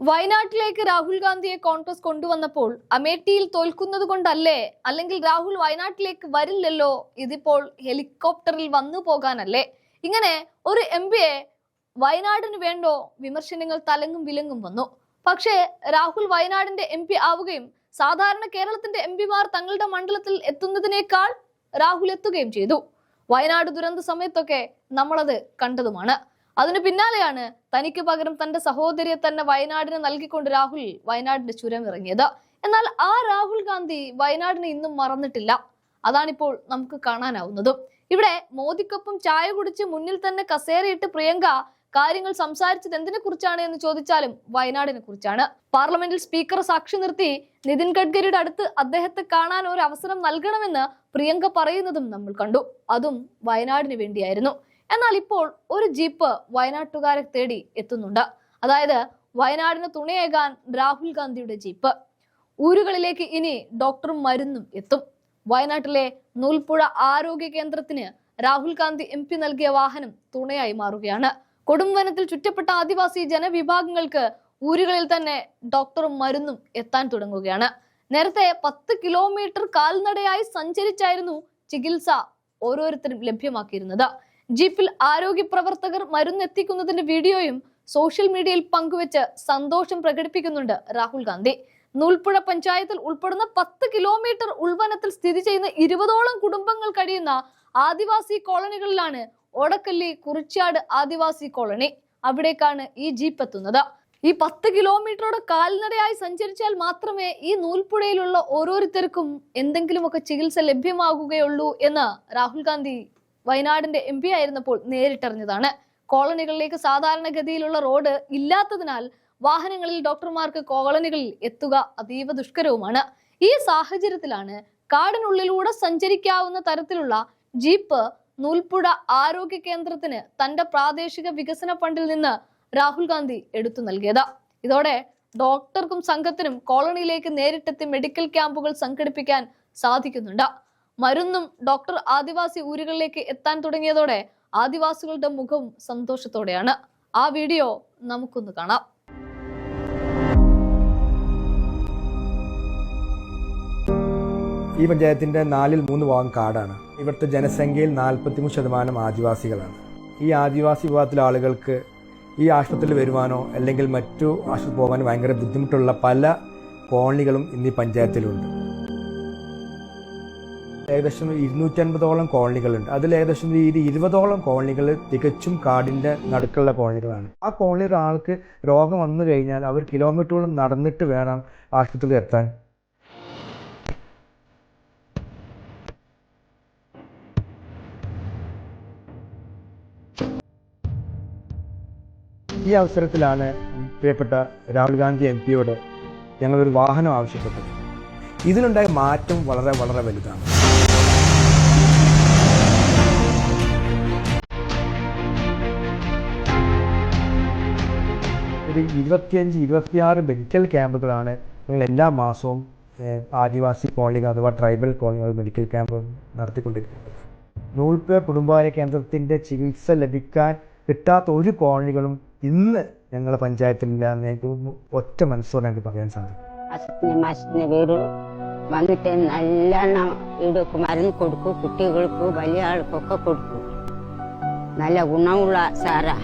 വയനാട്ടിലേക്ക് രാഹുൽ ഗാന്ധിയെ കോൺഗ്രസ് കൊണ്ടുവന്നപ്പോൾ അമേഠിയിൽ തോൽക്കുന്നത് കൊണ്ടല്ലേ, അല്ലെങ്കിൽ രാഹുൽ വയനാട്ടിലേക്ക് വരില്ലല്ലോ, ഇതിപ്പോൾ ഹെലികോപ്റ്ററിൽ വന്നു പോകാനല്ലേ, ഇങ്ങനെ ഒരു എംപിയെ വയനാടിന് വേണ്ടോ വിമർശനങ്ങൾ തലങ്ങും വിലങ്ങും വന്നു. പക്ഷേ രാഹുൽ വയനാടിന്റെ എംപി ആവുകയും സാധാരണ കേരളത്തിന്റെ എംപിമാർ തങ്ങളുടെ മണ്ഡലത്തിൽ എത്തുന്നതിനേക്കാൾ രാഹുൽ എത്തുകയും ചെയ്തു. വയനാട് ദുരന്ത സമയത്തൊക്കെ നമ്മളത് കണ്ടതുമാണ്. അതിനു പിന്നാലെയാണ് തനിക്ക് പകരം തന്റെ സഹോദരിയെ തന്നെ വയനാടിന് നൽകിക്കൊണ്ട് രാഹുൽ വയനാടിന്റെ ചുരം ഇറങ്ങിയത്. എന്നാൽ ആ രാഹുൽ ഗാന്ധി വയനാടിനെ ഇന്നും മറന്നിട്ടില്ല. അതാണിപ്പോൾ നമുക്ക് കാണാനാവുന്നതും. ഇവിടെ മോദിക്കൊപ്പം ചായ കുടിച്ച് മുന്നിൽ തന്നെ കസേരയിട്ട് പ്രിയങ്ക കാര്യങ്ങൾ സംസാരിച്ചത് എന്തിനെ കുറിച്ചാണ് എന്ന് ചോദിച്ചാലും വയനാടിനെ കുറിച്ചാണ്. പാർലമെന്റിൽ സ്പീക്കർ സാക്ഷി നിർത്തി നിതിൻ ഗഡ്കരിയുടെ അടുത്ത് അദ്ദേഹത്തെ കാണാൻ ഒരു അവസരം നൽകണമെന്ന് പ്രിയങ്ക പറയുന്നതും നമ്മൾ കണ്ടു. അതും വയനാടിന് വേണ്ടിയായിരുന്നു. എന്നാൽ ഇപ്പോൾ ഒരു ജീപ്പ് വയനാട്ടുകാരെ തേടി എത്തുന്നുണ്ട്. അതായത് വയനാടിന് തുണയേകാൻ രാഹുൽ ഗാന്ധിയുടെ ജീപ്പ്. ഊരുകളിലേക്ക് ഇനി ഡോക്ടറും മരുന്നും എത്തും. വയനാട്ടിലെ നൂൽപ്പുഴ ആരോഗ്യ കേന്ദ്രത്തിന് രാഹുൽ ഗാന്ധി MP നൽകിയ വാഹനം തുണയായി മാറുകയാണ്. കൊടുംവനത്തിൽ ചുറ്റപ്പെട്ട ആദിവാസി ജനവിഭാഗങ്ങൾക്ക് ഊരുകളിൽ തന്നെ ഡോക്ടറും മരുന്നും എത്താൻ തുടങ്ങുകയാണ്. നേരത്തെ 10 കിലോമീറ്റർ കാൽനടയായി സഞ്ചരിച്ചായിരുന്നു ചികിത്സ ഓരോരുത്തരും ലഭ്യമാക്കിയിരുന്നത്. ജീപ്പിൽ ആരോഗ്യ പ്രവർത്തകർ മരുന്നെത്തിക്കുന്നതിന്റെ വീഡിയോയും സോഷ്യൽ മീഡിയയിൽ പങ്കുവെച്ച് സന്തോഷം പ്രകടിപ്പിക്കുന്നുണ്ട് രാഹുൽ ഗാന്ധി. നൂൽപ്പുഴ പഞ്ചായത്തിൽ ഉൾപ്പെടുന്ന 10 കിലോമീറ്റർ ഉൾവനത്തിൽ സ്ഥിതി ചെയ്യുന്ന 20ഓളം കുടുംബങ്ങൾ കഴിയുന്ന ആദിവാസി കോളനികളിലാണ് ഓടക്കല്ലി കുറിച്യാട് ആദിവാസി കോളനി. അവിടേക്കാണ് ഈ ജീപ്പ് എത്തുന്നത്. ഈ 10 കിലോമീറ്ററോടെ കാൽനടയായി സഞ്ചരിച്ചാൽ മാത്രമേ ഈ നൂൽപ്പുഴയിലുള്ള ഓരോരുത്തർക്കും എന്തെങ്കിലുമൊക്കെ ചികിത്സ ലഭ്യമാകുകയുള്ളൂ എന്ന് രാഹുൽ ഗാന്ധി വയനാടിന്റെ MP ആയിരുന്നപ്പോൾ നേരിട്ടറിഞ്ഞതാണ്. കോളനികളിലേക്ക് സാധാരണഗതിയിലുള്ള റോഡ് ഇല്ലാത്തതിനാൽ വാഹനങ്ങളിൽ ഡോക്ടർമാർക്ക് കോളനികളിൽ എത്തുക അതീവ ദുഷ്കരവുമാണ്. ഈ സാഹചര്യത്തിലാണ് കാടിനുള്ളിലൂടെ സഞ്ചരിക്കാവുന്ന തരത്തിലുള്ള ജീപ്പ് നൂൽപ്പുഴ ആരോഗ്യ കേന്ദ്രത്തിന് തന്റെ പ്രാദേശിക വികസന ഫണ്ടിൽ നിന്ന് രാഹുൽ ഗാന്ധി എടുത്തു നൽകിയത്. ഇതോടെ ഡോക്ടർക്കും സംഘത്തിനും കോളനിയിലേക്ക് നേരിട്ടെത്തി മെഡിക്കൽ ക്യാമ്പുകൾ സംഘടിപ്പിക്കാൻ സാധിക്കുന്നുണ്ട്. മരുന്നും ഡോക്ടർ ആദിവാസി ഊരുകളിലേക്ക് എത്താൻ തുടങ്ങിയതോടെ ആദിവാസികളുടെ മുഖവും സന്തോഷത്തോടെയാണ്. ആ വീഡിയോ നമുക്കൊന്ന് കാണാം. ഈ പഞ്ചായത്തിന്റെ 4ൽ 3 ഭാഗം കാടാണ്. ഇവിടുത്തെ ജനസംഖ്യയിൽ 43% ആദിവാസികളാണ്. ഈ ആദിവാസി വിഭാഗത്തിലെ ആളുകൾക്ക് ഈ ആശുപത്രിയിൽ വരുവാനോ അല്ലെങ്കിൽ മറ്റു ആശുപത്രി പോകാനോ ഭയങ്കര ബുദ്ധിമുട്ടുള്ള പല കോളനികളും ഇന്ന് ഈ പഞ്ചായത്തിലുണ്ട്. ഏകദേശം 250ഓളം കോളനികളുണ്ട്. അതിൽ ഏകദേശം 20ഓളം കോളനികൾ തികച്ചും കാടിന്റെ നടുക്കുള്ള കോളനികളാണ്. ആ കോളനിയിൽ ആൾക്ക് രോഗം വന്നു കഴിഞ്ഞാൽ അവർ കിലോമീറ്ററോളം നടന്നിട്ട് വേണം ആശുപത്രിയിൽ എത്താൻ. ഈ അവസരത്തിലാണ് പ്രിയപ്പെട്ട രാഹുൽ ഗാന്ധി MP-യോട് ഞങ്ങളൊരു വാഹനം ആവശ്യപ്പെട്ടത്. ഇതിലുണ്ടായ മാറ്റം വളരെ വളരെ വലുതാണ്. ഒരു 25-26 മെഡിക്കൽ ക്യാമ്പുകളാണ് ഞങ്ങൾ എല്ലാ മാസവും ആദിവാസി കോളനികൾ അഥവാ ട്രൈബൽ കോളനികൾ മെഡിക്കൽ ക്യാമ്പ് നടത്തിക്കൊണ്ടിരിക്കുന്നത്. നൂൽപ്പുഴ കുടുംബാരോഗ്യ കേന്ദ്രത്തിൻ്റെ ചികിത്സ ലഭിക്കാൻ കിട്ടാത്ത ഒരു കോളനികളും ഇന്ന് ഞങ്ങളുടെ പഞ്ചായത്തിലില്ലാന്ന് ഒറ്റ മനസ്സോടെ ഞങ്ങൾക്ക് പറയാൻ സാധിക്കും. വന്നിട്ട് നല്ലോണം ഇവിടേക്ക് മരുന്ന് കൊടുക്കും, കുട്ടികൾക്ക് വലിയ ആൾക്കൊക്കെ കൊടുക്കും. നല്ല ഗുണമുള്ള സാറാ.